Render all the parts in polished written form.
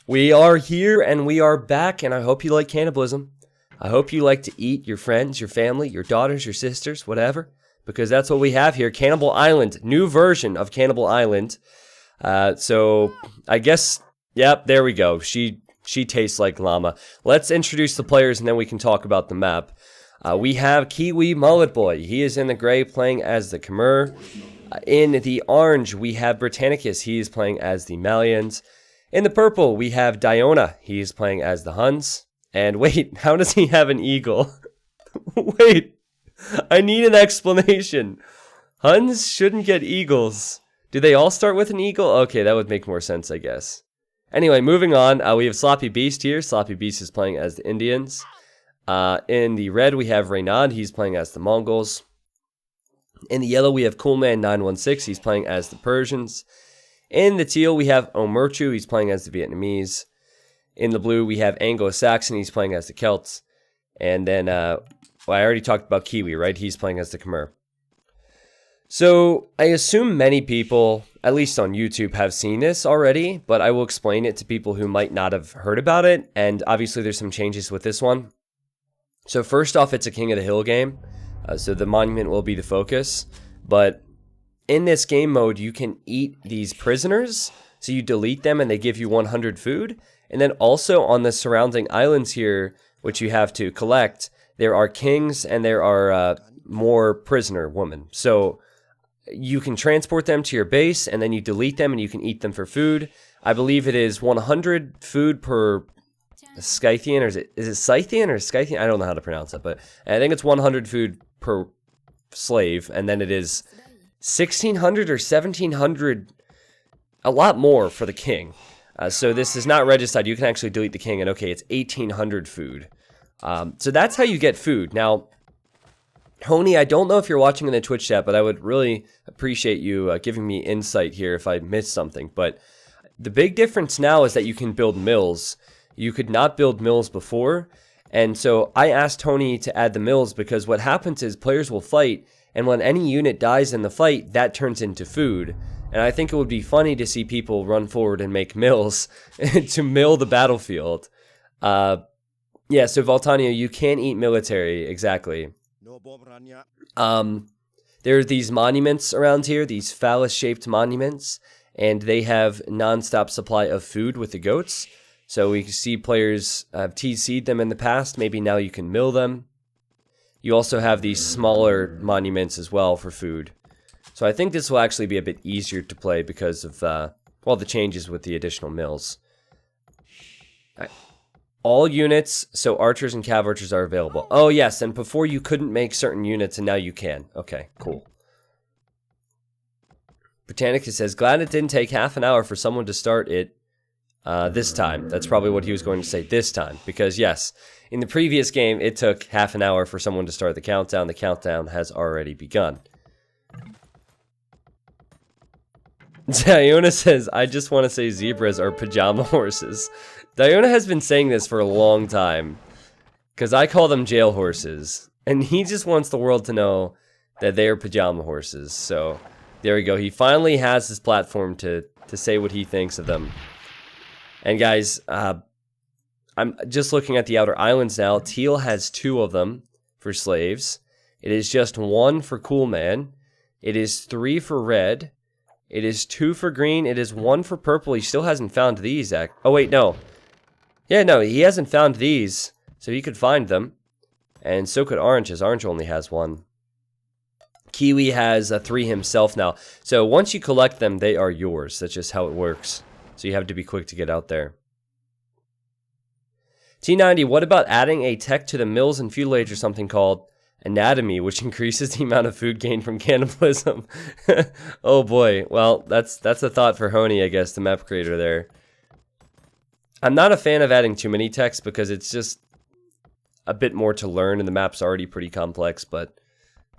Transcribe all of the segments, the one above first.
We are here and we are back, and I hope you like cannibalism. I hope you like to eat your friends, your family, your daughters, your sisters, whatever, because that's what we have here. Cannibal Island, new version of Cannibal Island. So I guess, yep, there we go. She tastes like llama. Let's introduce the players and then we can talk about the map. We have Kiwi Mullet Boy. He is in the gray playing as the Khmer. In the orange, we have Britannicus. He is playing as the Malians. In the purple, we have Diona. He is playing as the Huns. And wait, how does he have an eagle? Wait, I need an explanation. Huns shouldn't get eagles. Do they all start with an eagle? Okay, that would make more sense, I guess. Anyway, moving on, we have Sloppy Beast here. Sloppy Beast is playing as the Indians. In the red, we have Reynad. He's playing as the Mongols. In the yellow, we have Coolman 916. He's playing as the Persians. In the teal, we have Omerchu. He's playing as the Vietnamese. In the blue, we have Anglo-Saxon. He's playing as the Celts. And then, well, I already talked about Kiwi, right? He's playing as the Khmer. So, I assume many people, at least on YouTube, have seen this already, but I will explain it to people who might not have heard about it. And obviously, there's some changes with this one. So, first off, it's a King of the Hill game. So, the monument will be the focus. But in this game mode, you can eat these prisoners. So you delete them and they give you 100 food. And then also on the surrounding islands here, which you have to collect, there are kings and there are more prisoner women. So you can transport them to your base and then you delete them and you can eat them for food. I believe it is 100 food per Scythian, or is it Scythian or Scythian? I don't know how to pronounce it, but I think it's 100 food per slave, and then it is 1,600 or 1,700, a lot more for the king. So this is not regicide. You can actually delete the king, and okay, it's 1,800 food. So that's how you get food. Now, Hony, I don't know if you're watching in the Twitch chat, but I would really appreciate you giving me insight here if I missed something. But the big difference now is that you can build mills. You could not build mills before, and so I asked Hony to add the mills because what happens is players will fight, and when any unit dies in the fight, that turns into food. And I think it would be funny to see people run forward and make mills to mill the battlefield. Yeah, so Voltania, you can eat military, exactly. There are these monuments around here, these phallus-shaped monuments, and they have non-stop supply of food with the goats. So we see players have TC'd them in the past, maybe now you can mill them. You also have these smaller monuments as well for food. So I think this will actually be a bit easier to play because of, well, the changes with the additional mills. All units, so archers and cav archers are available. Oh, yes, and before you couldn't make certain units, and now you can. Okay, cool. Britannica says, glad it didn't take half an hour for someone to start it this time. That's probably what he was going to say, this time. Because, yes, in the previous game, it took half an hour for someone to start the countdown. The countdown has already begun. Diona says, I just want to say zebras are pajama horses. Diona has been saying this for a long time, because I call them jail horses, and he just wants the world to know that they are pajama horses. So, there we go. He finally has his platform to say what he thinks of them. And guys, I'm just looking at the outer islands now. Teal has 2 of them for slaves. It is just 1 for Coolman. It is 3 for red. It is 2 for green. It is 1 for purple. He still hasn't found these. Oh, wait, no. Yeah, no, he hasn't found these. So he could find them. And so could orange, as orange only has 1. Kiwi has 3 himself now. So once you collect them, they are yours. That's just how it works. So you have to be quick to get out there. T90, what about adding a tech to the mills and feudal age or something called anatomy, which increases the amount of food gained from cannibalism? Oh boy, well, that's a thought for Hony, I guess, the map creator there. I'm not a fan of adding too many techs because it's just a bit more to learn and the map's already pretty complex, but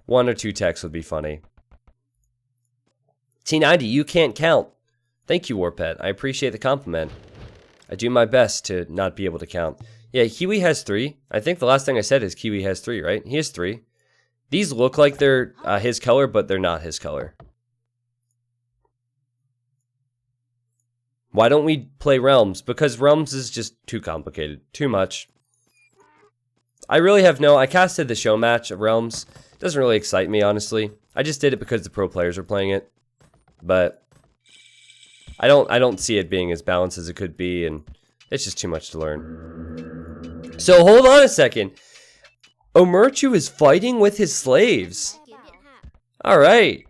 1 or 2 techs would be funny. T90, you can't count. Thank you, Warpet. I appreciate the compliment. I do my best to not be able to count. Yeah, Kiwi has 3. I think the last thing I said is Kiwi has 3, right? He has 3. These look like they're his color, but they're not his color. Why don't we play Realms? Because Realms is just too complicated. Too much. I really have no... I casted the show match of Realms. It doesn't really excite me, honestly. I just did it because the pro players are playing it. But I don't see it being as balanced as it could be, and it's just too much to learn. So hold on a second. Omerchu is fighting with his slaves. Alright.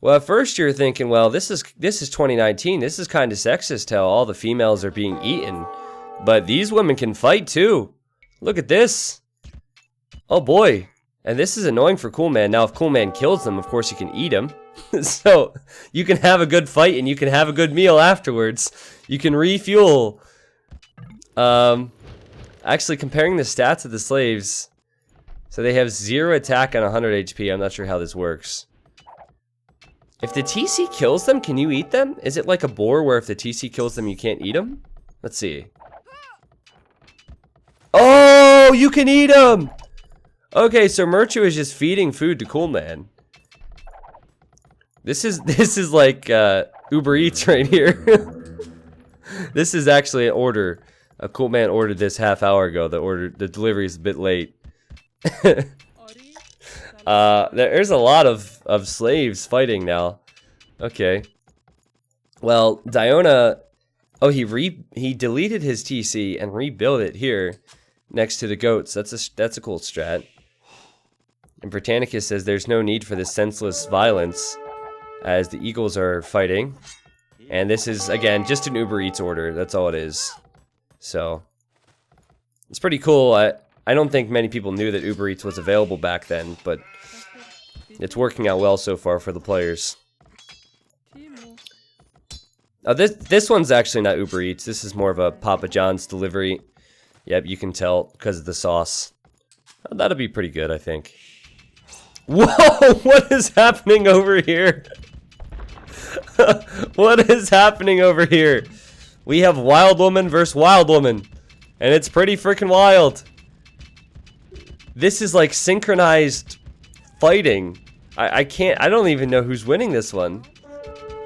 Well, at first you're thinking, well, this is 2019. This is kind of sexist how all the females are being eaten. But these women can fight too. Look at this. Oh boy. And this is annoying for Cool Man. Now, if Cool Man kills them, of course you can eat them. So, you can have a good fight and you can have a good meal afterwards. You can refuel. Actually, comparing the stats of the slaves. So they have 0 attack and 100 HP. I'm not sure how this works. If the TC kills them, can you eat them? Is it like a boar where if the TC kills them, you can't eat them? Let's see. Oh, you can eat them! Okay, so Merchu is just feeding food to Cool Man. This is like Uber Eats right here. This is actually an order. A Cool Man ordered this half hour ago. The delivery is a bit late. There's a lot of slaves fighting now. Okay. Well, Diona. Oh, he deleted his TC and rebuilt it here next to the goats. That's a cool strat. And Britannicus says there's no need for this senseless violence as the eagles are fighting. And this is, again, just an Uber Eats order. That's all it is. So, it's pretty cool. I don't think many people knew that Uber Eats was available back then, but it's working out well so far for the players. Oh, this one's actually not Uber Eats. This is more of a Papa John's delivery. Yep, you can tell because of the sauce. Oh, that'll be pretty good, I think. Whoa, what is happening over here? What is happening over here? We have Wild Woman versus Wild Woman. And it's pretty freaking wild. This is like synchronized fighting. I don't even know who's winning this one.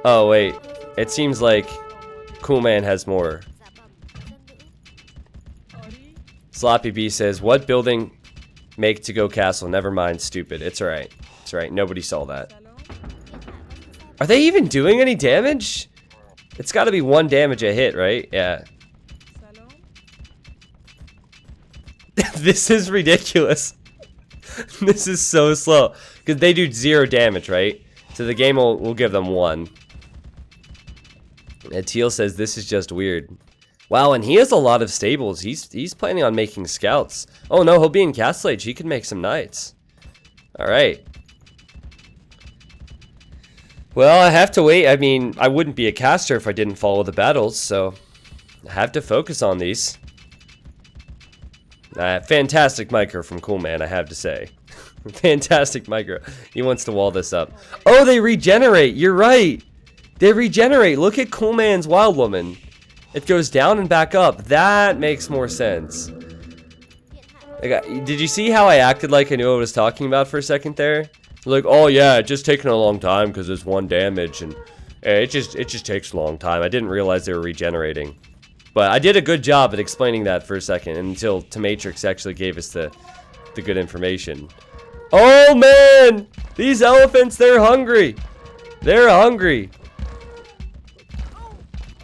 Oh, wait. It seems like Cool Man has more. Sloppy B says, what building make to go castle? Never mind, stupid. It's alright. It's alright. Nobody saw that. Are they even doing any damage? It's got to be 1 damage a hit, right? Yeah. This is ridiculous. This is so slow. Because they do 0 damage, right? So the game will give them 1. And Teal says this is just weird. Wow, and he has a lot of stables. He's planning on making scouts. Oh no, he'll be in Castle Age. He can make some knights. Alright. Well, I have to wait. I mean, I wouldn't be a caster if I didn't follow the battles, so I have to focus on these. Fantastic micro from Cool Man, I have to say. Fantastic micro. He wants to wall this up. Oh, they regenerate. You're right. They regenerate. Look at Cool Man's Wild Woman. It goes down and back up. That makes more sense. Did you see how I acted like I knew what I was talking about for a second there? Like, oh yeah, it's just taking a long time because it's 1 damage, and it just takes a long time. I didn't realize they were regenerating. But I did a good job at explaining that for a second until Tomatrix actually gave us the good information. Oh man! These elephants, they're hungry! They're hungry!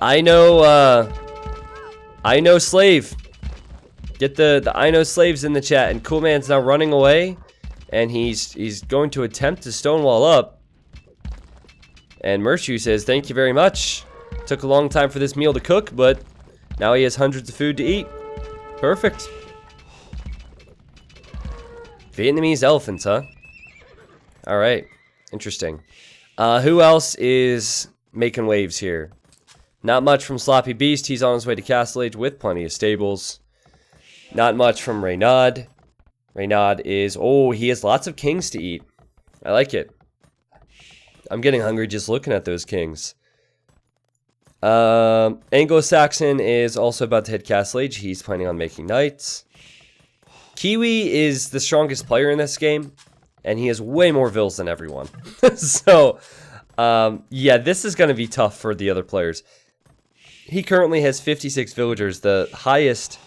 I know slave. Get the I know slaves in the chat. And Cool Man's now running away. And he's going to attempt to stonewall up. And Mershu says, thank you very much. Took a long time for this meal to cook, but now he has hundreds of food to eat. Perfect. Vietnamese elephants, huh? Alright. Interesting. Who else is making waves here? Not much from Sloppy Beast. He's on his way to Castle Age with plenty of stables. Not much from Reynad. Reynad is... Oh, he has lots of kings to eat. I like it. I'm getting hungry just looking at those kings. Anglo-Saxon is also about to hit Castle Age. He's planning on making knights. Kiwi is the strongest player in this game. And he has way more vills than everyone. So, Yeah, this is going to be tough for the other players. He currently has 56 villagers. The highest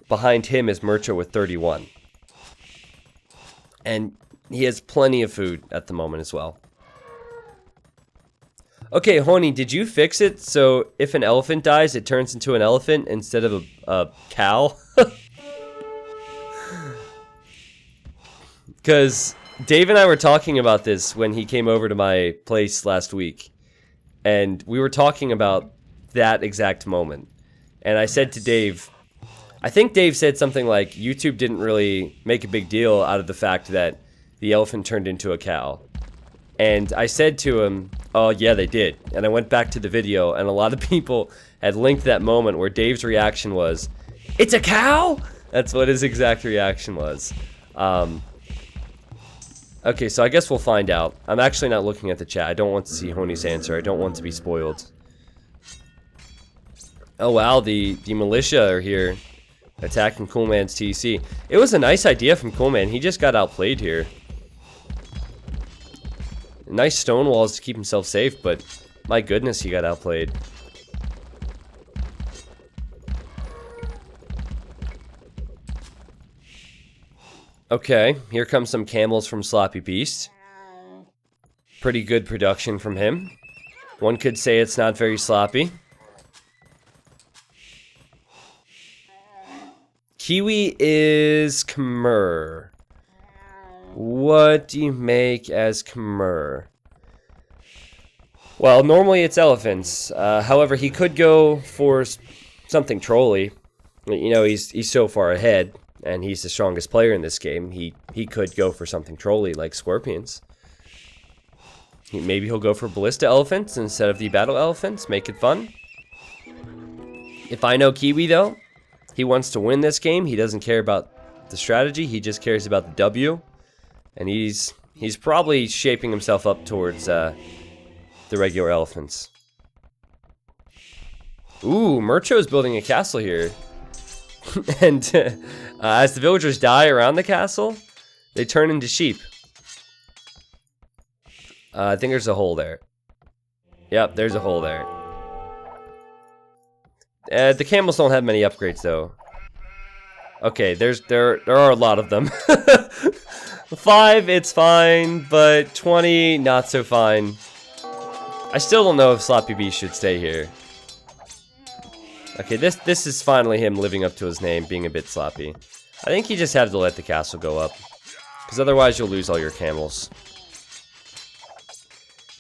behind him is Murcho with 31. And he has plenty of food at the moment as well. Okay, Hony, did you fix it so if an elephant dies, it turns into an elephant instead of a cow? Because Dave and I were talking about this when he came over to my place last week. And we were talking about that exact moment. And I said to Dave, I think Dave said something like, YouTube didn't really make a big deal out of the fact that the elephant turned into a cow. And I said to him, oh yeah, they did. And I went back to the video, and a lot of people had linked that moment where Dave's reaction was, it's a cow? That's what his exact reaction was. Okay, so I guess we'll find out. I'm actually not looking at the chat. I don't want to see Hony's answer. I don't want to be spoiled. Oh wow, the militia are here attacking Coolman's TC. It was a nice idea from Coolman. He just got outplayed here. Nice stone walls to keep himself safe, but my goodness, he got outplayed. Okay, here comes some camels from Sloppy Beast. Pretty good production from him. One could say it's not very sloppy. Kiwi is Khmer. What do you make as Khmer? Well, normally it's elephants. However, he could go for something trolly. You know, he's so far ahead, and he's the strongest player in this game. He could go for something trolly like scorpions. Maybe he'll go for ballista elephants instead of the battle elephants. Make it fun. If I know Kiwi, though, he wants to win this game. He doesn't care about the strategy. He just cares about the W. And he's probably shaping himself up towards the regular elephants. Ooh, Murcho's building a castle here. And as the villagers die around the castle, they turn into sheep. I think there's a hole there. Yep, there's a hole there. The camels don't have many upgrades though. Okay, there are a lot of them. 5, it's fine, but 20, not so fine. I still don't know if Sloppy Beast should stay here. Okay, this is finally him living up to his name, being a bit sloppy. I think you just have to let the castle go up, because otherwise you'll lose all your camels.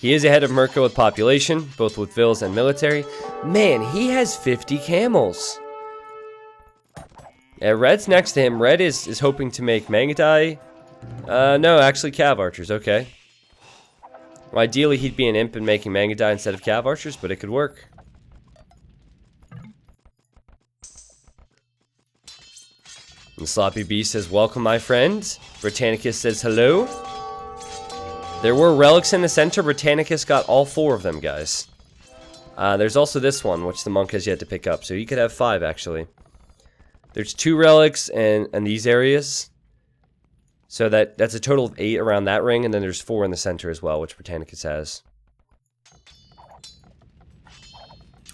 He is ahead of Mirko with population, both with vills and military. Man, he has 50 camels. Yeah, Red's next to him. Red is hoping to make Mangadai. No, actually Cav Archers, okay. Well, ideally he'd be an imp and making Mangadai instead of Cav Archers, but it could work. And Sloppy Beast says, welcome my friend. Britannicus says hello. There were relics in the center. Britannicus got all 4 of them, guys. There's also this one, which the monk has yet to pick up, so he could have 5 actually. There's 2 relics and these areas. So that's a total of 8 around that ring, and then there's 4 in the center as well, which Britannicus has.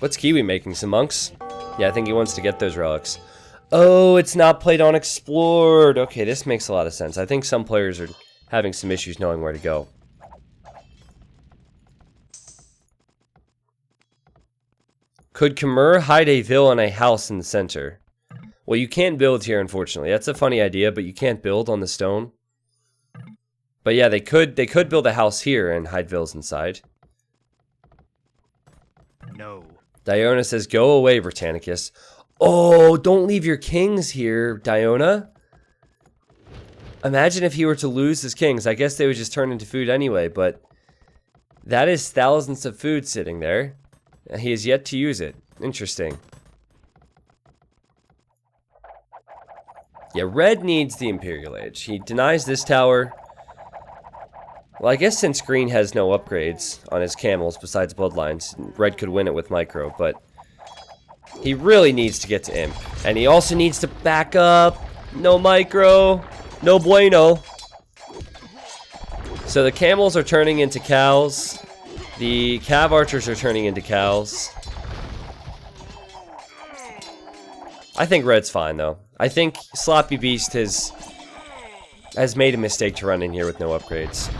What's Kiwi making? Some monks? Yeah, I think he wants to get those relics. Oh, it's not played on explored. Okay, this makes a lot of sense. I think some players are having some issues knowing where to go. Could Khmer hide a vill in a house in the center? Well, you can't build here, unfortunately. That's a funny idea, but you can't build on the stone. But yeah, they could build a house here and hide vills inside. No. Diona says, go away, Britannicus. Oh, don't leave your kings here, Diona. Imagine if he were to lose his kings. I guess they would just turn into food anyway, but that is thousands of food sitting there. He has yet to use it. Interesting. Yeah, Red needs the Imperial Age. He denies this tower. Well, I guess since Green has no upgrades on his camels besides Bloodlines, Red could win it with Micro, but he really needs to get to Imp. And he also needs to back up. No Micro. No bueno. So the camels are turning into cows. The cav archers are turning into cows. I think red's fine, though. I think Sloppy Beast has made a mistake to run in here with no upgrades.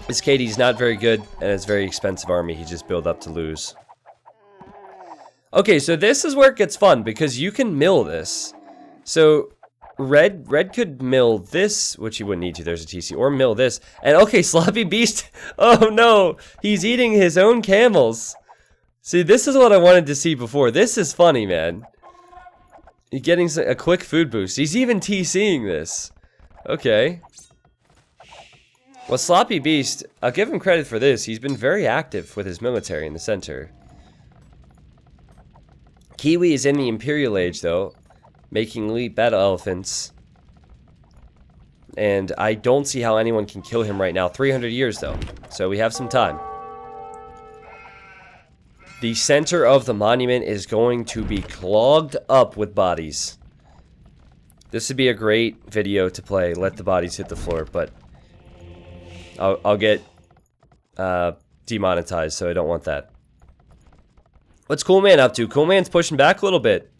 His KD's not very good, and it's a very expensive army he just built up to lose. Okay, so this is where it gets fun, because you can mill this. So, red could mill this, which he wouldn't need to, there's a TC, or mill this. And okay, Sloppy Beast, oh no, he's eating his own camels. See, this is what I wanted to see before. This is funny, man. He's getting a quick food boost. He's even TCing this. Okay. Well, Sloppy Beast, I'll give him credit for this. He's been very active with his military in the center. Kiwi is in the Imperial Age, though, making elite battle elephants. And I don't see how anyone can kill him right now. 300 years, though. So we have some time. The center of the monument is going to be clogged up with bodies. This would be a great video to play. Let the bodies hit the floor, but I'll get demonetized, so I don't want that. What's Cool Man up to? Cool Man's pushing back a little bit.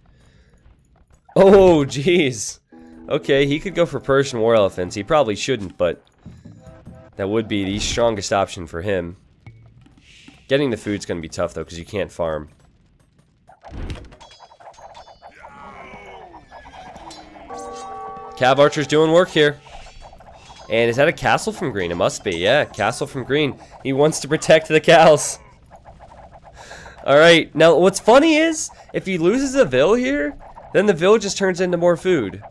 Oh, jeez. Okay, he could go for Persian war elephants. He probably shouldn't, but that would be the strongest option for him. Getting the food's going to be tough, though, because you can't farm. Cav Archer's doing work here. And is that a castle from green? It must be, yeah. Castle from green. He wants to protect the cows. Alright, now what's funny is, if he loses a vill here, then the vill just turns into more food.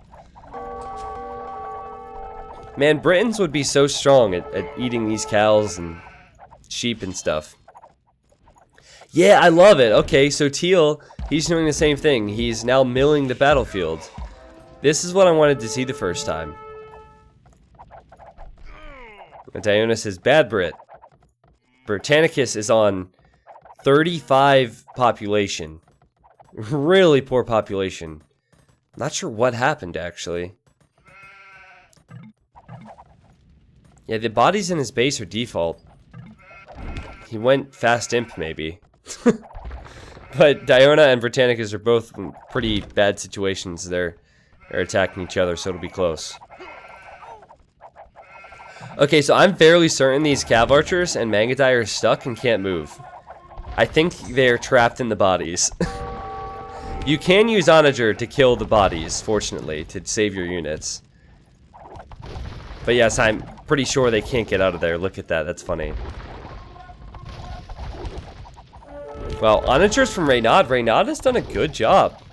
Man, Britons would be so strong at eating these cows and sheep and stuff. Yeah, I love it. Okay, so Teal, he's doing the same thing. He's now milling the battlefield. This is what I wanted to see the first time. And Diona says, bad Brit. Britannicus is on 35 population. Really poor population. Not sure what happened, actually. Yeah, the bodies in his base are default. He went fast imp, maybe. But Diona and Britannicus are both in pretty bad situations. They're attacking each other, so it'll be close. Okay, so I'm fairly certain these Cav Archers and Mangadai are stuck and can't move. I think they're trapped in the bodies. You can use Onager to kill the bodies, fortunately, to save your units. But yes, I'm pretty sure they can't get out of there. Look at that, that's funny. Well, Onager's from Reynad. Reynad has done a good job.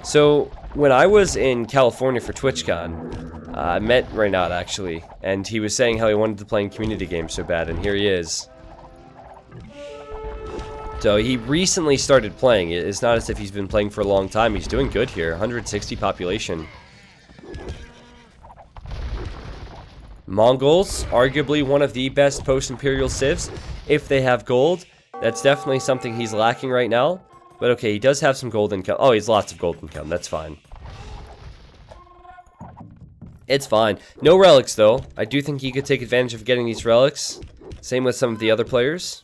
So, when I was in California for TwitchCon, I met Reynad, actually, and he was saying how he wanted to play in community games so bad, and here he is. So he recently started playing. It's not as if he's been playing for a long time. He's doing good here. 160 population. Mongols, arguably one of the best post-imperial civs. If they have gold, that's definitely something he's lacking right now. But okay, he does have some gold income. Oh, he has lots of gold income. That's fine. It's fine. No relics, though. I do think he could take advantage of getting these relics. Same with some of the other players.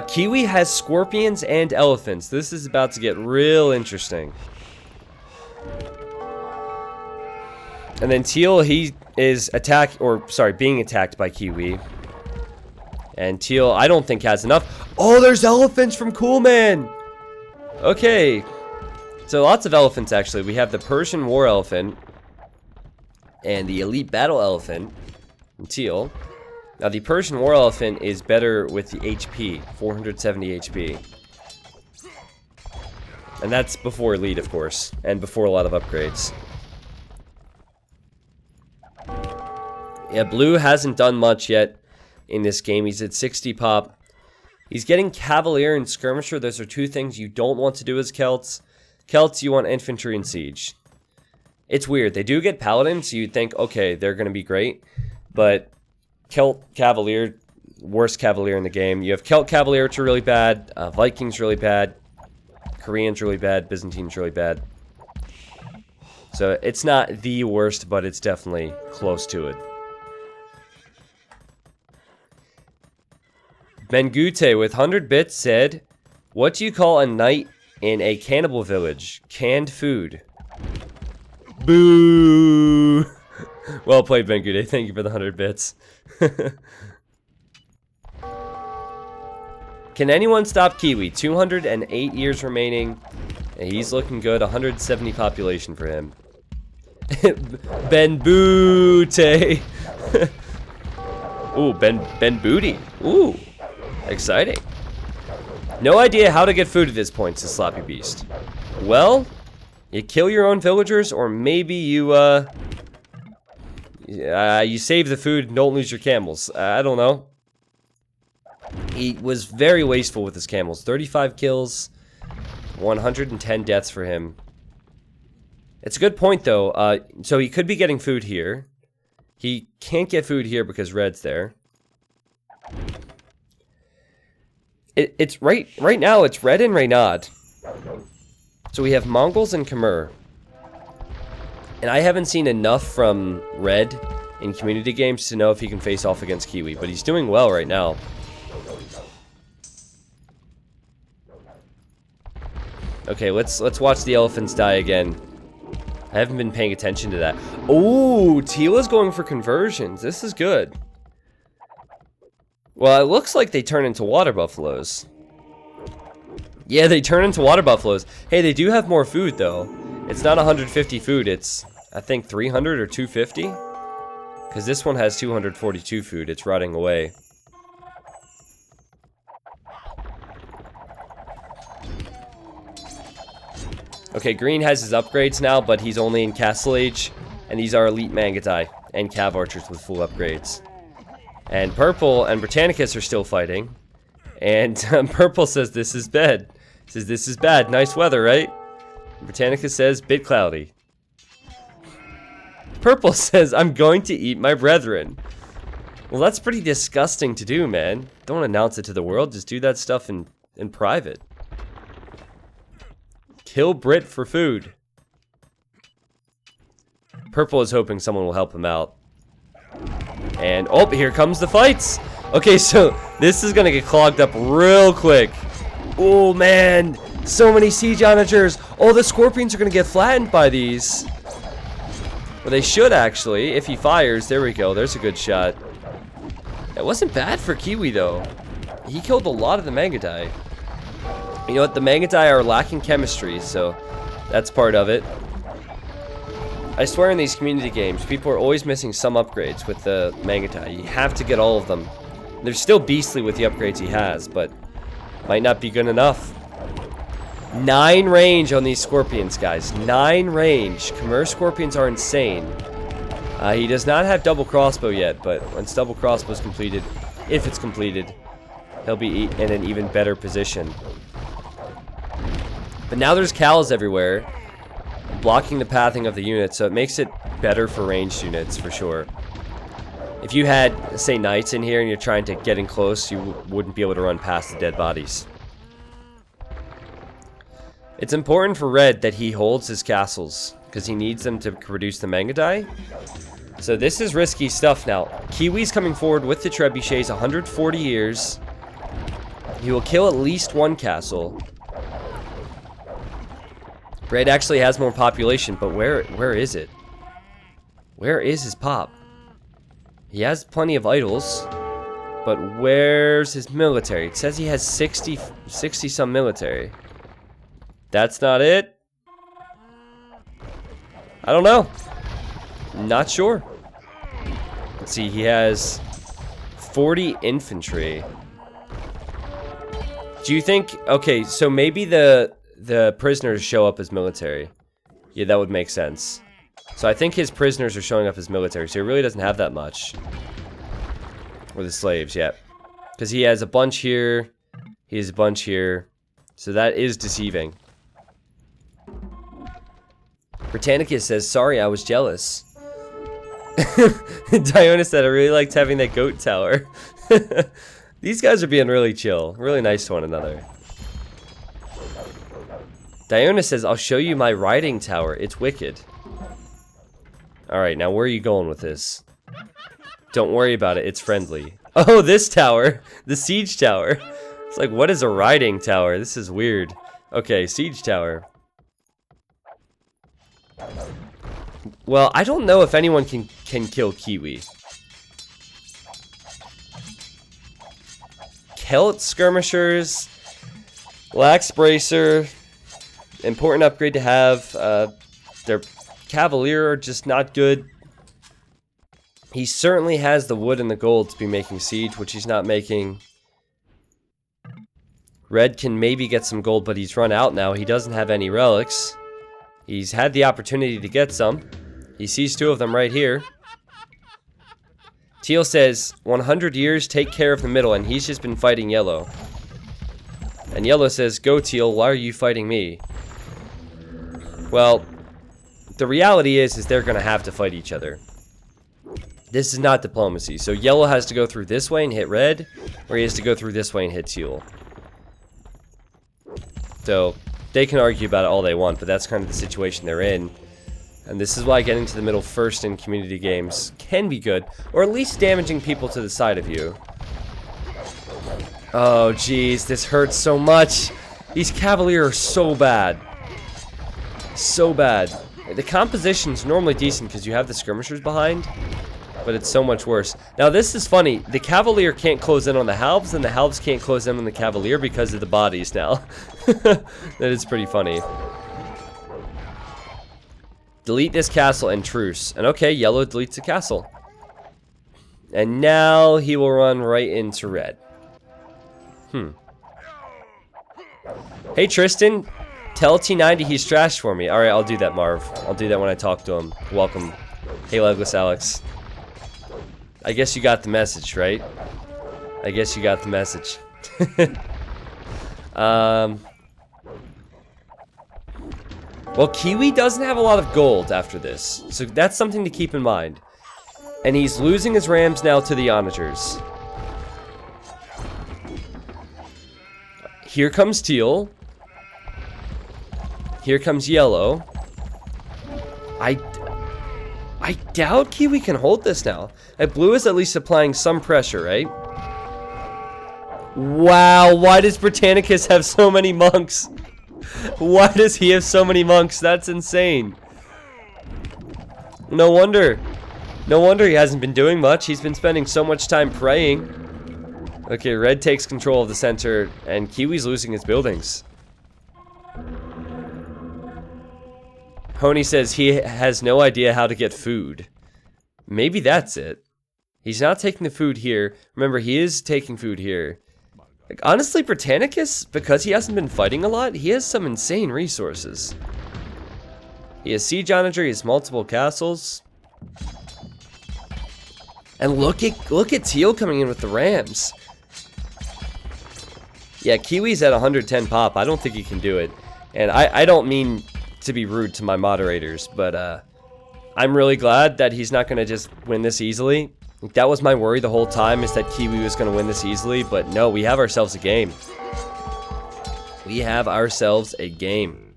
Kiwi has scorpions and elephants. This is about to get real interesting. And then Teal, he is being attacked by Kiwi. And Teal, I don't think has enough. Oh, there's elephants from Cool Man! Okay. So lots of elephants, actually. We have the Persian war elephant. And the elite battle elephant. And Teal. Now, the Persian war elephant is better with the HP. 470 HP. And that's before elite, of course. And before a lot of upgrades. Yeah, Blue hasn't done much yet in this game. He's at 60 pop. He's getting Cavalier and Skirmisher. Those are two things you don't want to do as Celts. Celts, you want Infantry and Siege. It's weird. They do get Paladin, so you'd think, okay, they're going to be great. But Celt Cavalier, worst Cavalier in the game. You have Celt Cavalier, which are really bad. Vikings really bad. Koreans really bad. Byzantines really bad. So it's not the worst, but it's definitely close to it. Bengute with 100 bits said, what do you call a night in a cannibal village? Canned food. Boo! Well played, Bengute. Thank you for the 100 bits. Can anyone stop Kiwi? 208 years remaining. He's looking good. 170 population for him. Benbute. Ooh, Ben Booty. Ooh, exciting. No idea how to get food at this point, says Sloppy Beast. Well, you kill your own villagers, or maybe you you save the food and don't lose your camels. I don't know. He was very wasteful with his camels. 35 kills, 110 deaths for him. It's a good point, though. So he could be getting food here. He can't get food here because Red's there. It's right now, it's Red and Reynad. So we have Mongols and Khmer. And I haven't seen enough from Red in community games to know if he can face off against Kiwi, but he's doing well right now. Okay, let's watch the elephants die again. I haven't been paying attention to that. Oh, Tila's going for conversions. This is good. Well, it looks like they turn into water buffaloes. Yeah, they turn into water buffaloes. Hey, they do have more food, though. It's not 150 food. It's, I think, 300 or 250. Because this one has 242 food. It's rotting away. Okay, Green has his upgrades now, but he's only in Castle Age. And these are Elite Mangatai and Cav Archers with full upgrades. And Purple and Britannicus are still fighting. And Purple says this is bad. Says this is bad. Nice weather, right? Britannicus says bit cloudy. Purple says I'm going to eat my brethren. Well, that's pretty disgusting to do, man. Don't announce it to the world. Just do that stuff in private. Kill Brit for food. Purple is hoping someone will help him out. And, oh, here comes the fights. Okay, so this is going to get clogged up real quick. Oh, man. So many siege onagers. Oh, the scorpions are going to get flattened by these. Well, they should, actually. If he fires, there we go. There's a good shot. It wasn't bad for Kiwi, though. He killed a lot of the Mangatai. You know what? The Mangatai are lacking chemistry, so that's part of it. I swear in these community games, people are always missing some upgrades with the Mangatai. You have to get all of them. They're still beastly with the upgrades he has, but might not be good enough. 9 range on these scorpions, guys. 9 range. Khmer scorpions are insane. He does not have double crossbow yet, but once double crossbow is completed, if it's completed, he'll be in an even better position. But now there's cows everywhere, blocking the pathing of the units, so it makes it better for ranged units, for sure. If you had, say, knights in here and you're trying to get in close, you wouldn't be able to run past the dead bodies. It's important for Red that he holds his castles, because he needs them to produce the Mangatai. So this is risky stuff now. Kiwi's coming forward with the trebuchets, 140 years. He will kill at least one castle. Red actually has more population, but where is it? Where is his pop? He has plenty of idols, but where's his military? It says he has 60 some military. That's not it? I don't know. Not sure. Let's see, he has 40 infantry. Do you think, okay, so maybe the prisoners show up as military. Yeah, that would make sense. So I think his prisoners are showing up as military, so he really doesn't have that much. Or the slaves, yeah. Because he has a bunch here, he has a bunch here. So that is deceiving. Britannicus says, sorry, I was jealous. Diona said, I really liked having that goat tower. These guys are being really chill, really nice to one another. Diona says, I'll show you my riding tower. It's wicked. Alright, now where are you going with this? Don't worry about it. It's friendly. Oh, this tower. The siege tower. It's like, what is a riding tower? This is weird. Okay, siege tower. Well, I don't know if anyone can kill Kiwi. Celt skirmishers. Lax bracer. Important upgrade to have. Their cavalier are just not good. He certainly has the wood and the gold to be making siege, which he's not making. Red can maybe get some gold, but he's run out now. He doesn't have any relics. He's had the opportunity to get some. He sees 2 of them right here. Teal says, 100 years, take care of the middle, and he's just been fighting Yellow. And Yellow says, go Teal, why are you fighting me? Well, the reality is they're going to have to fight each other. This is not diplomacy. So Yellow has to go through this way and hit Red, or he has to go through this way and hit Teal. So they can argue about it all they want, but that's kind of the situation they're in. And this is why getting to the middle first in community games can be good, or at least damaging people to the side of you. Oh, jeez, this hurts so much. These Cavalier are so bad. So bad. The composition's normally decent because you have the skirmishers behind, but it's so much worse. Now, this is funny. The Cavalier can't close in on the Halves, and the Halves can't close in on the Cavalier because of the bodies now. That is pretty funny. Delete this castle and truce. And okay, Yellow deletes the castle. And now he will run right into Red. Hey, Tristan. Tell T90 he's trashed for me. Alright, I'll do that, Marv. I'll do that when I talk to him. Welcome. Hey, Legless Alex. I guess you got the message, right? I guess you got the message. Well, Kiwi doesn't have a lot of gold after this, so that's something to keep in mind. And he's losing his rams now to the onagers. Here comes Teal. Here comes Yellow. I doubt Kiwi can hold this now. Blue is at least applying some pressure, right? Wow, why does Britannicus have so many monks? Why does he have so many monks? That's insane. No wonder. No wonder he hasn't been doing much. He's been spending so much time praying. Okay, Red takes control of the center, and Kiwi's losing his buildings. Hony says he has no idea how to get food. Maybe that's it. He's not taking the food here. Remember, he is taking food here. Like, honestly, Britannicus, because he hasn't been fighting a lot, he has some insane resources. He has siege onager, he has multiple castles. And look at Teal coming in with the rams. Yeah, Kiwi's at 110 pop. I don't think he can do it. And I don't mean to be rude to my moderators, but I'm really glad that he's not going to just win this easily. That was my worry the whole time, is that Kiwi was going to win this easily, but no, we have ourselves a game. We have ourselves a game.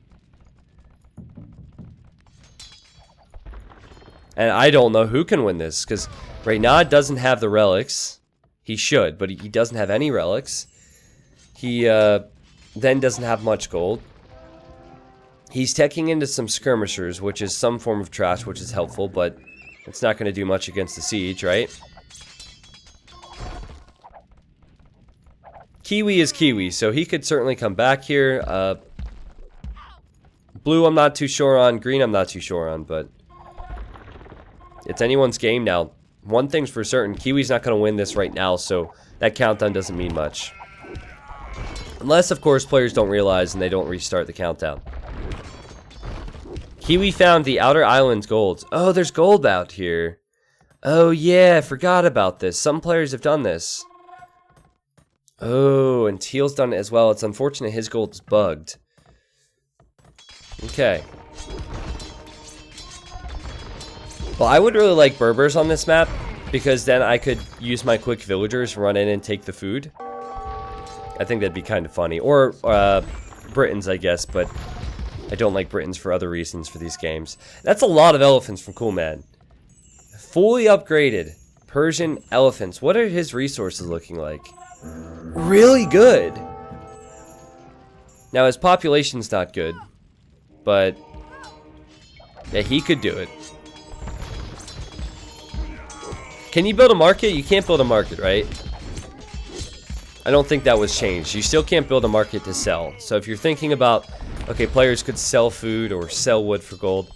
And I don't know who can win this, because Reynad doesn't have the relics. He should, but he doesn't have any relics. He then doesn't have much gold. He's teching into some skirmishers, which is some form of trash, which is helpful, but it's not going to do much against the siege, right? Kiwi is Kiwi, so he could certainly come back here. Blue I'm not too sure on. Green I'm not too sure on, but it's anyone's game now. One thing's for certain, Kiwi's not going to win this right now, so that countdown doesn't mean much. Unless, of course, players don't realize and they don't restart the countdown. Kiwi found the outer island's gold. Oh, there's gold out here. Oh, yeah, I forgot about this. Some players have done this. Oh, and Teal's done it as well. It's unfortunate his gold is bugged. Okay. Well, I would really like Berbers on this map, because then I could use my quick villagers, run in and take the food. I think that'd be kind of funny. Or Britons, I guess, but I don't like Britons for other reasons for these games. That's a lot of elephants from Cool Man. Fully upgraded. Persian elephants. What are his resources looking like? Really good. Now his population's not good, but yeah, he could do it. Can you build a market? You can't build a market, right? I don't think that was changed. You still can't build a market to sell. So if you're thinking about, okay, players could sell food or sell wood for gold.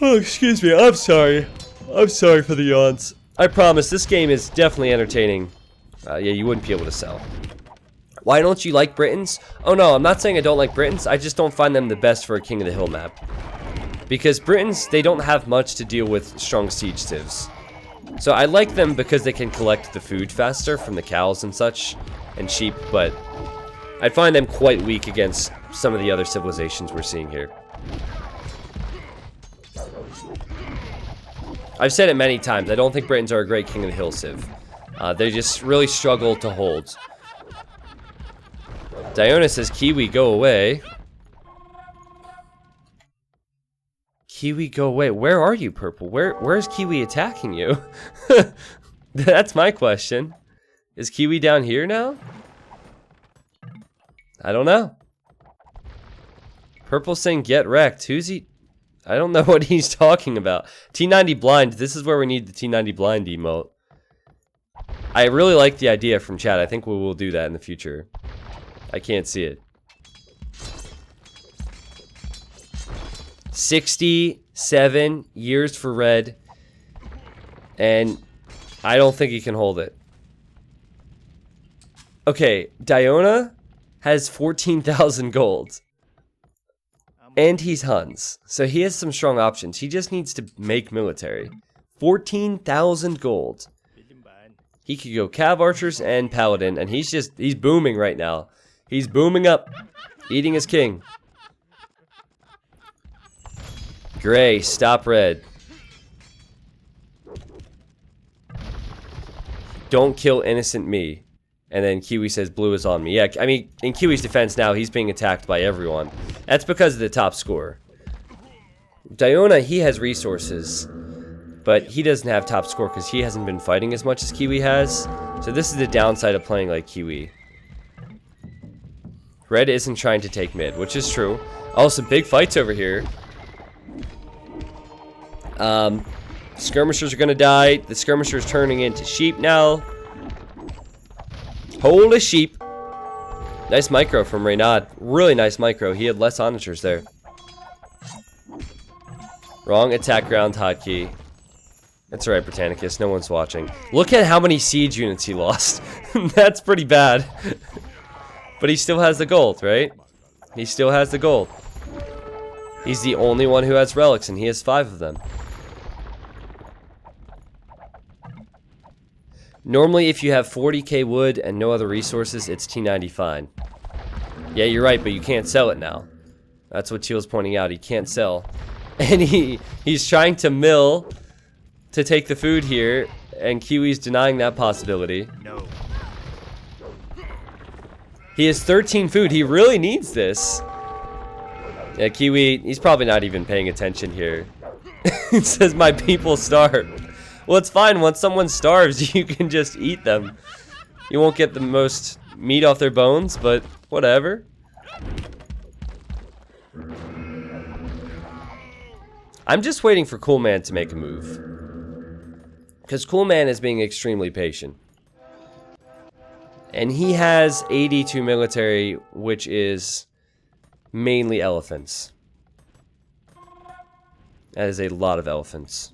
Oh, excuse me. I'm sorry. I'm sorry for the yawns. I promise this game is definitely entertaining. Yeah, you wouldn't be able to sell. Why don't you like Britons? Oh no, I'm not saying I don't like Britons. I just don't find them the best for a King of the Hill map. Because Britons, they don't have much to deal with strong siege civs. So I like them because they can collect the food faster from the cows and such, and sheep, but I find them quite weak against some of the other civilizations we're seeing here. I've said it many times, I don't think Britons are a great King of the Hill civ. They just really struggle to hold. Diona says, Kiwi, go away. Kiwi, go away. Where are you, Purple? Where's Kiwi attacking you? That's my question. Is Kiwi down here now? I don't know. Purple saying get wrecked. Who's he? I don't know what he's talking about. T90 blind. This is where we need the T90 blind emote. I really like the idea from chat. I think we will do that in the future. I can't see it. 67 years for red. And I don't think he can hold it. Okay, Diona has 14,000 gold. And he's Huns. So he has some strong options. He just needs to make military. 14,000 gold. He could go Cav Archers and Paladin. And he's booming right now. He's booming up. Eating his king. Gray, stop red. Don't kill innocent me. And then Kiwi says blue is on me. Yeah, I mean, in Kiwi's defense now, he's being attacked by everyone. That's because of the top score. Diona, he has resources. But he doesn't have top score because he hasn't been fighting as much as Kiwi has. So this is the downside of playing like Kiwi. Red isn't trying to take mid, which is true. Oh, some big fights over here. Skirmishers are gonna die. The skirmisher's turning into sheep now. Holy sheep. Nice micro from Reynad. Really nice micro. He had less onagers there. Wrong attack ground hotkey. That's alright, Britannicus. No one's watching. Look at how many siege units he lost. That's pretty bad. But he still has the gold, right? He still has the gold. He's the only one who has relics, and he has 5 of them. Normally, if you have 40k wood and no other resources, it's T90 fine. Yeah, you're right, but you can't sell it now. That's what Teal's pointing out. He can't sell. And he's trying to mill to take the food here, and Kiwi's denying that possibility. No. He has 13 food. He really needs this. Yeah, Kiwi, he's probably not even paying attention here. It says, my people starve. Well, it's fine. Once someone starves, you can just eat them. You won't get the most meat off their bones, but whatever. I'm just waiting for Coolman to make a move. Because Coolman is being extremely patient. And he has 82 military, which is mainly elephants. That is a lot of elephants.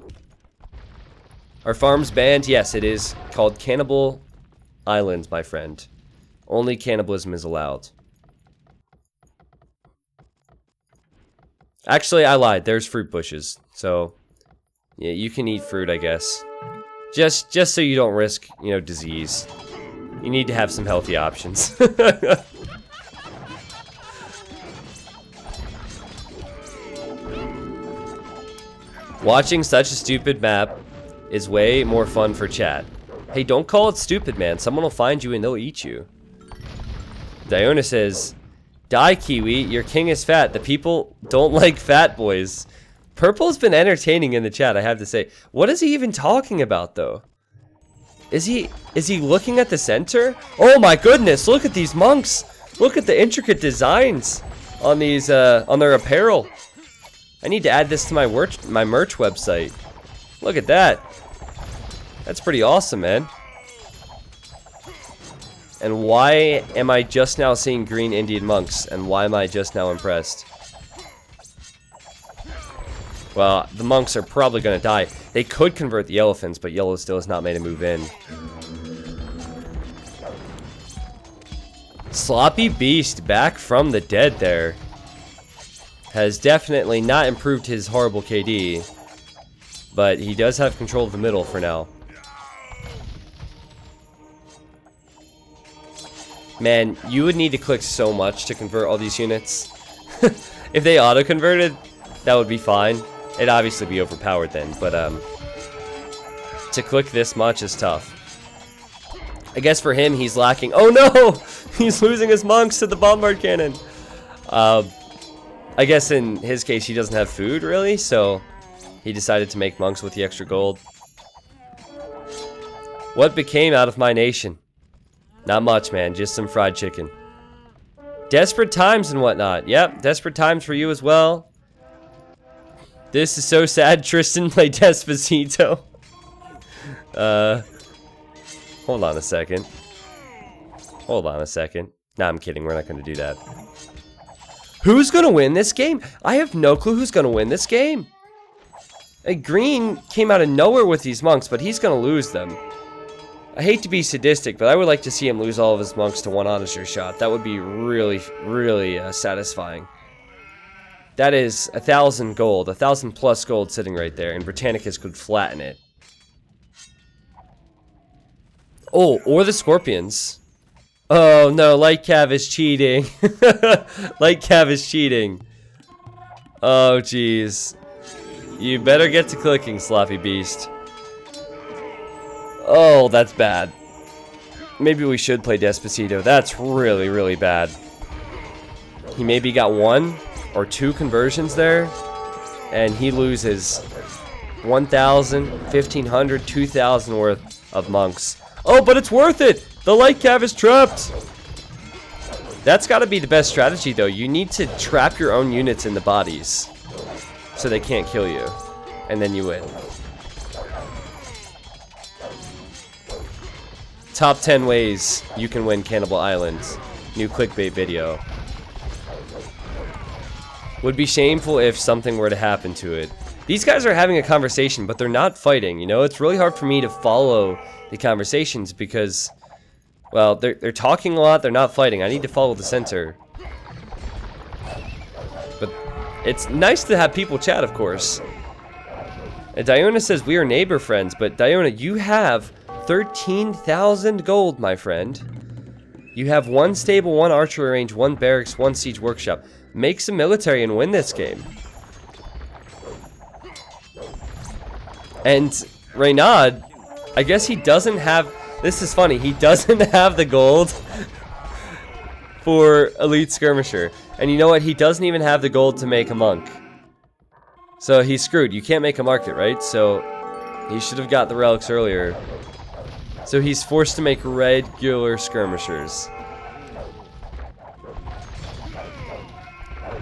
Our farm's banned? Yes, it is called Cannibal Island, my friend. Only cannibalism is allowed. Actually, I lied. There's fruit bushes. So, yeah, you can eat fruit, I guess. Just so you don't risk, you know, disease. You need to have some healthy options. Watching such a stupid map is way more fun for chat. Hey, don't call it stupid, man. Someone will find you and they'll eat you. Diona says, die, Kiwi. Your king is fat. The people don't like fat boys. Purple's been entertaining in the chat, I have to say. What is he even talking about, though? Is he looking at the center? Oh my goodness, look at these monks. Look at the intricate designs on these on their apparel. I need to add this to my merch website. Look at that. That's pretty awesome, man. And why am I just now seeing green Indian monks? And why am I just now impressed? Well, the monks are probably going to die. They could convert the elephants, but yellow still has not made a move in. Sloppy Beast back from the dead there. Has definitely not improved his horrible KD. But he does have control of the middle for now. Man, you would need to click so much to convert all these units. If they auto-converted, that would be fine. It'd obviously be overpowered then, but to click this much is tough. I guess for him, he's lacking. Oh no! He's losing his monks to the bombard cannon. I guess in his case, he doesn't have food, really, so he decided to make monks with the extra gold. What became out of my nation? Not much, man. Just some fried chicken. Desperate times and whatnot. Yep, desperate times for you as well. This is so sad. Tristan played Despacito. Hold on a second. Hold on a second. Nah, I'm kidding. We're not going to do that. Who's going to win this game? I have no clue who's going to win this game. Green came out of nowhere with these monks, but he's going to lose them. I hate to be sadistic, but I would like to see him lose all of his monks to one Onager shot. That would be really, really satisfying. That is 1,000 gold, 1,000 plus gold sitting right there, and Britannicus could flatten it. Oh, or the Scorpions. Oh no, Light Cav is cheating. Light Cav is cheating. Oh jeez. You better get to clicking, Sloppy Beast. Oh, that's bad. Maybe we should play Despacito. That's really, really bad. He maybe got 1 or 2 conversions there, and he loses 1,000, 1,500, 2,000 worth of monks. Oh, but it's worth it! The Light Cav is trapped! That's gotta be the best strategy, though. You need to trap your own units in the bodies so they can't kill you, and then you win. Top 10 ways you can win Cannibal Island. New clickbait video. Would be shameful if something were to happen to it. These guys are having a conversation, but they're not fighting, you know? It's really hard for me to follow the conversations because, well, they're talking a lot, they're not fighting. I need to follow the center. But it's nice to have people chat, of course. And Diona says, we are neighbor friends, but Diona, you have 13,000 gold, my friend. You have 1 stable, 1 archery range, 1 barracks, 1 siege workshop. Make some military and win this game. And Reynad, I guess he doesn't have... This is funny. He doesn't have the gold for Elite Skirmisher. And you know what? He doesn't even have the gold to make a monk. So he's screwed. You can't make a market, right? So he should have got the relics earlier. So he's forced to make regular skirmishers.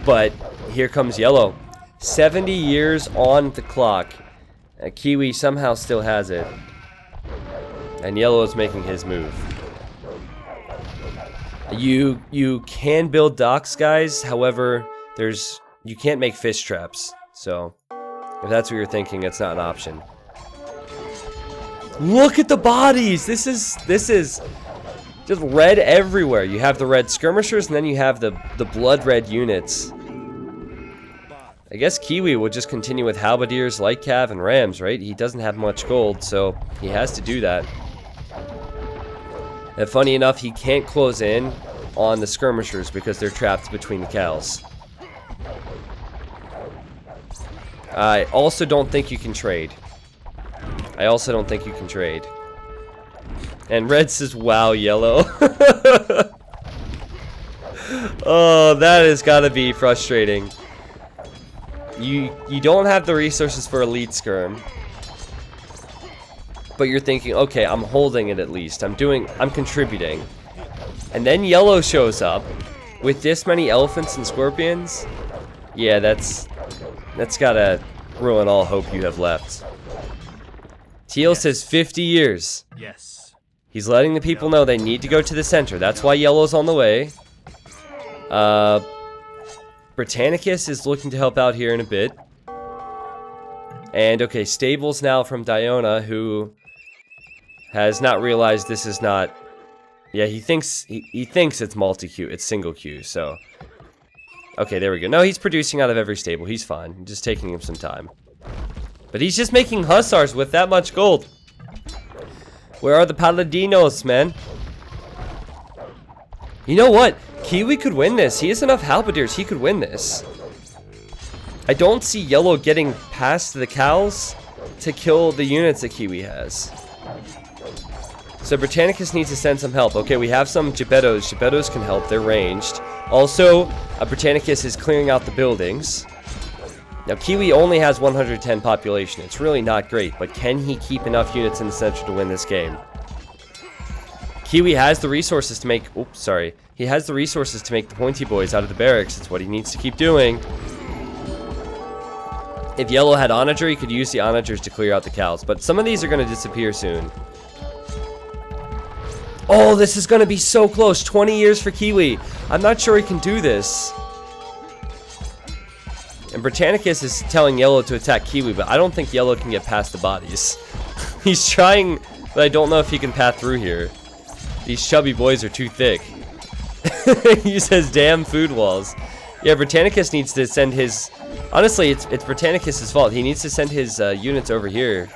But here comes yellow. 70 years on the clock. Kiwi somehow still has it. And yellow is making his move. You can build docks, guys. However, you can't make fish traps. So if that's what you're thinking, it's not an option. Look at the bodies! This is just red everywhere. You have the red skirmishers, and then you have the blood red units. I guess Kiwi will just continue with halberdiers, light cav, and rams, right? He doesn't have much gold, so he has to do that. And funny enough, he can't close in on the skirmishers because they're trapped between the cows. I also don't think you can trade. And red says, wow, yellow. Oh, that has got to be frustrating. You don't have the resources for elite skirm. But you're thinking, okay, I'm holding it at least. I'm contributing. And then yellow shows up with this many elephants and scorpions. Yeah, that's gotta ruin all hope you have left. Teal says 50 years. Yes. He's letting the people know they need to go to the center. That's why yellow's on the way. Britannicus is looking to help out here in a bit. And okay, stables now from Diona, who has not realized this is not... Yeah, he thinks it's multi-queue. It's single queue, so... Okay, there we go. No, he's producing out of every stable. He's fine. Just taking him some time. But he's just making hussars with that much gold. Where are the paladinos, man? You know what? Kiwi could win this. He has enough halberdiers. He could win this. I don't see yellow getting past the cows to kill the units that Kiwi has. So Britannicus needs to send some help. Okay, we have some Gebettos. Gebettos can help. They're ranged. Also, Britannicus is clearing out the buildings. Now, Kiwi only has 110 population. It's really not great, but can he keep enough units in the center to win this game? Kiwi has the resources to make... Oops, sorry. He has the resources to make the pointy boys out of the barracks. It's what he needs to keep doing. If yellow had onager, he could use the onagers to clear out the cows. But some of these are going to disappear soon. Oh, this is going to be so close. 20 years for Kiwi. I'm not sure he can do this. And Britannicus is telling yellow to attack Kiwi, but I don't think yellow can get past the bodies. He's trying, but I don't know if he can pass through here. These chubby boys are too thick. He says, damn food walls. Yeah, Britannicus needs to send his... Honestly, it's Britannicus' fault. He needs to send his units over here.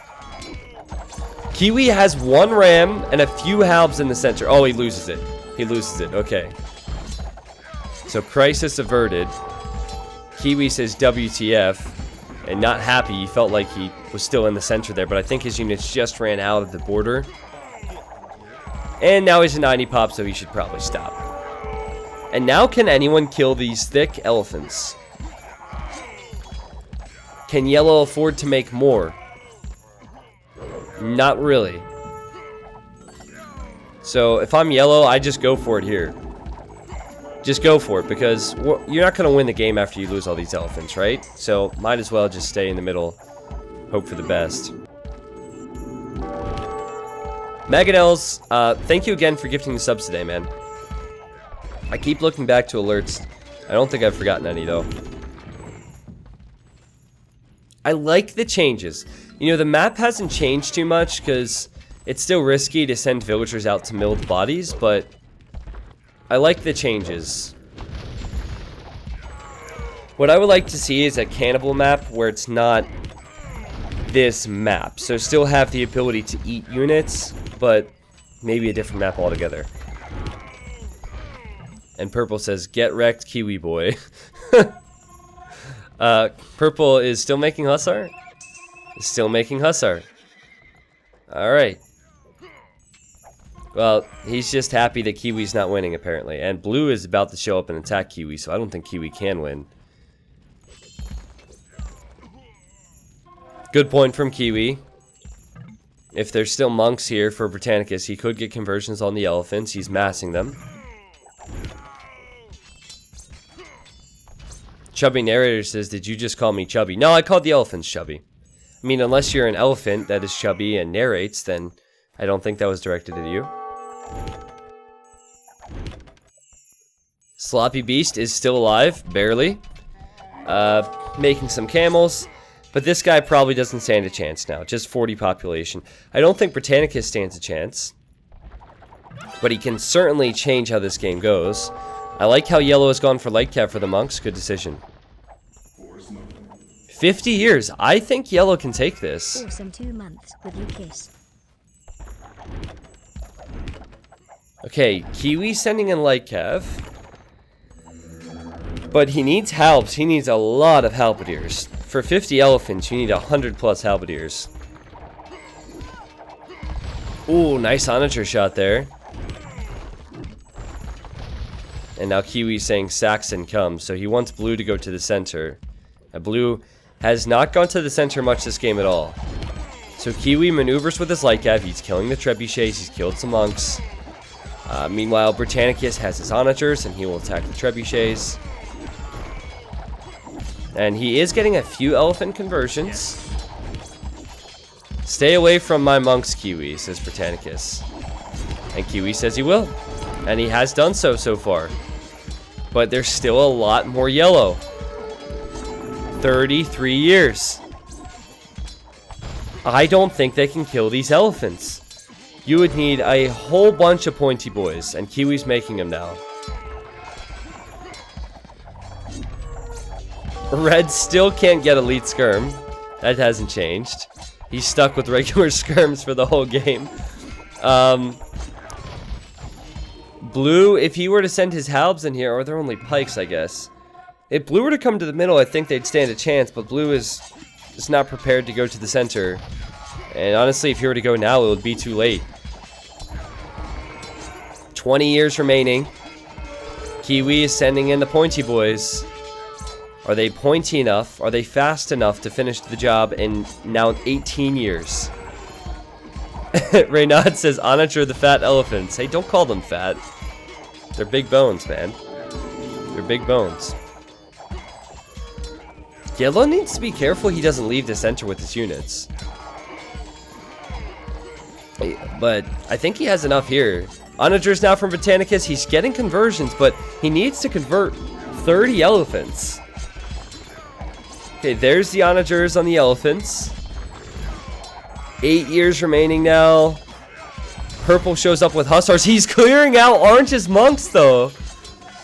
Kiwi has one ram and a few halbs in the center. Oh, he loses it. He loses it. Okay. So, crisis averted. Kiwi says WTF. And not happy. He felt like he was still in the center there. But I think his units just ran out of the border. And now he's a 90 pop, so he should probably stop. And now can anyone kill these thick elephants? Can yellow afford to make more? Not really. So if I'm yellow, I just go for it here. Just go for it, because you're not going to win the game after you lose all these elephants, right? So might as well just stay in the middle. Hope for the best. Megadels, thank you again for gifting the subs today, man. I keep looking back to alerts. I don't think I've forgotten any, though. I like the changes. You know, the map hasn't changed too much because it's still risky to send villagers out to mill the bodies, but I like the changes. What I would like to see is a cannibal map where it's not this map. So still have the ability to eat units, but maybe a different map altogether. And Purple says, get wrecked, Kiwi boy. Purple is still making Hussar? Still making Hussar. Alright. Well, he's just happy that Kiwi's not winning, apparently. And Blue is about to show up and attack Kiwi, so I don't think Kiwi can win. Good point from Kiwi. If there's still monks here for Britannicus, he could get conversions on the elephants. He's massing them. Chubby Narrator says, did you just call me chubby? No, I called the elephants chubby. I mean, unless you're an elephant that is chubby and narrates, then I don't think that was directed at you. Sloppy Beast is still alive, barely. Making some camels. But this guy probably doesn't stand a chance now. Just 40 population. I don't think Britannicus stands a chance. But he can certainly change how this game goes. I like how yellow has gone for light cap for the monks. Good decision. 50 years. I think yellow can take this. Awesome 2 months with you kiss. Okay, Kiwi sending in light cav. But he needs halbs. He needs a lot of halberdiers. For 50 elephants, you need 100 plus halberdiers. Ooh, nice onager shot there. And now Kiwi's saying Saxon comes, so he wants Blue to go to the center. And Blue has not gone to the center much this game at all. So Kiwi maneuvers with his light cav. He's killing the trebuchets. He's killed some monks. Meanwhile, Britannicus has his onagers, and he will attack the trebuchets. And he is getting a few elephant conversions. Stay away from my monks, Kiwi, says Britannicus. And Kiwi says he will. And he has done so far. But there's still a lot more yellow. 33 years. I don't think they can kill these elephants. You would need a whole bunch of pointy boys, and Kiwi's making them now. Red still can't get elite skirm. That hasn't changed. He's stuck with regular skirms for the whole game. Blue, if he were to send his halbs in here, or they're only pikes, I guess. If Blue were to come to the middle, I think they'd stand a chance, but Blue is not prepared to go to the center. And honestly, if he were to go now, it would be too late. 20 years remaining. Kiwi is sending in the pointy boys. Are they pointy enough? Are they fast enough to finish the job in now 18 years? Reynard says, Onager the fat elephants. Hey, don't call them fat. They're big bones, man. They're big bones. Yellow needs to be careful he doesn't leave the center with his units. But I think he has enough here. Onager's now from Britannicus. He's getting conversions, but he needs to convert 30 elephants. Okay, there's the onagers on the elephants. 8 years remaining now. Purple shows up with hussars. He's clearing out Orange's monks, though.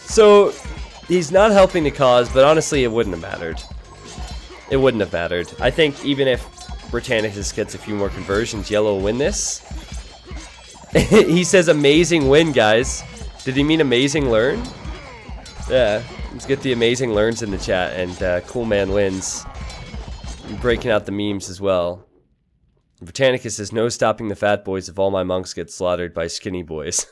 So, he's not helping the cause, but honestly, it wouldn't have mattered. It wouldn't have mattered. I think even if Britannicus gets a few more conversions, Yellow will win this. He says amazing win, guys. Did he mean amazing learn? Yeah, let's get the amazing learns in the chat, and Cool Man wins. I'm breaking out the memes as well. Britannicus says, no stopping the fat boys if all my monks get slaughtered by skinny boys.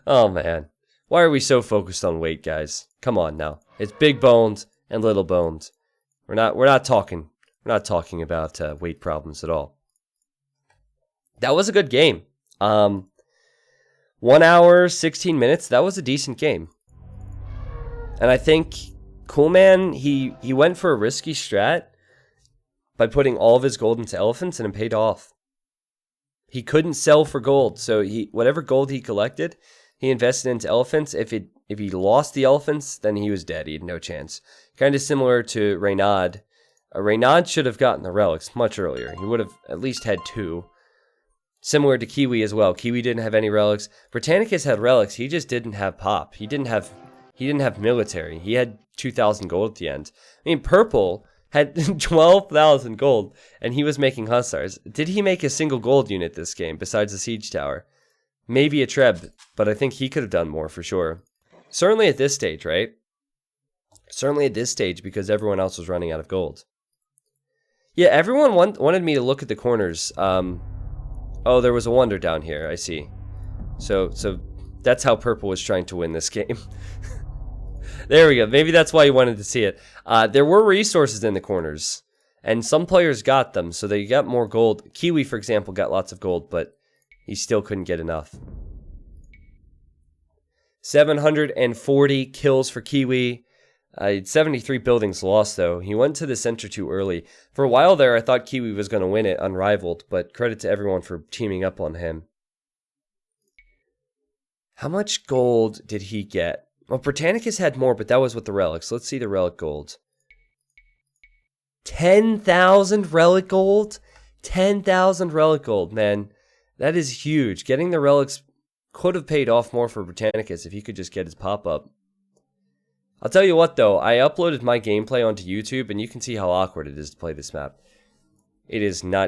Oh, man. Why are we so focused on weight, guys? Come on now. It's big boned and little boned. We're not talking about weight problems at all. That was a good game. 1 hour, 16 minutes. That was a decent game. And I think Coolman, he went for a risky strat by putting all of his gold into elephants, and it paid off. He couldn't sell for gold, so whatever gold he collected, he invested into elephants. If he lost the elephants, then he was dead. He had no chance. Kind of similar to Reynard. Reynard should have gotten the relics much earlier. He would have at least had 2. Similar to Kiwi as well. Kiwi didn't have any relics. Britannicus had relics. He just didn't have pop. He didn't have military. He had 2,000 gold at the end. I mean, Purple had 12,000 gold, and he was making hussars. Did he make a single gold unit this game besides the siege tower? Maybe a treb, but I think he could have done more for sure. Certainly at this stage, right? Certainly at this stage, because everyone else was running out of gold. Yeah, everyone wanted me to look at the corners. Oh, there was a wonder down here, I see. So that's how Purple was trying to win this game. There we go. Maybe that's why you wanted to see it. There were resources in the corners, and some players got them, so they got more gold. Kiwi, for example, got lots of gold, but he still couldn't get enough. 740 kills for Kiwi. 73 buildings lost, though. He went to the center too early. For a while there, I thought Kiwi was going to win it unrivaled, but credit to everyone for teaming up on him. How much gold did he get? Well, Britannicus had more, but that was with the relics. Let's see the relic gold. 10,000 relic gold? 10,000 relic gold, man. That is huge. Getting the relics could have paid off more for Britannicus if he could just get his pop-up. I'll tell you what, though. I uploaded my gameplay onto YouTube, and you can see how awkward it is to play this map. It is not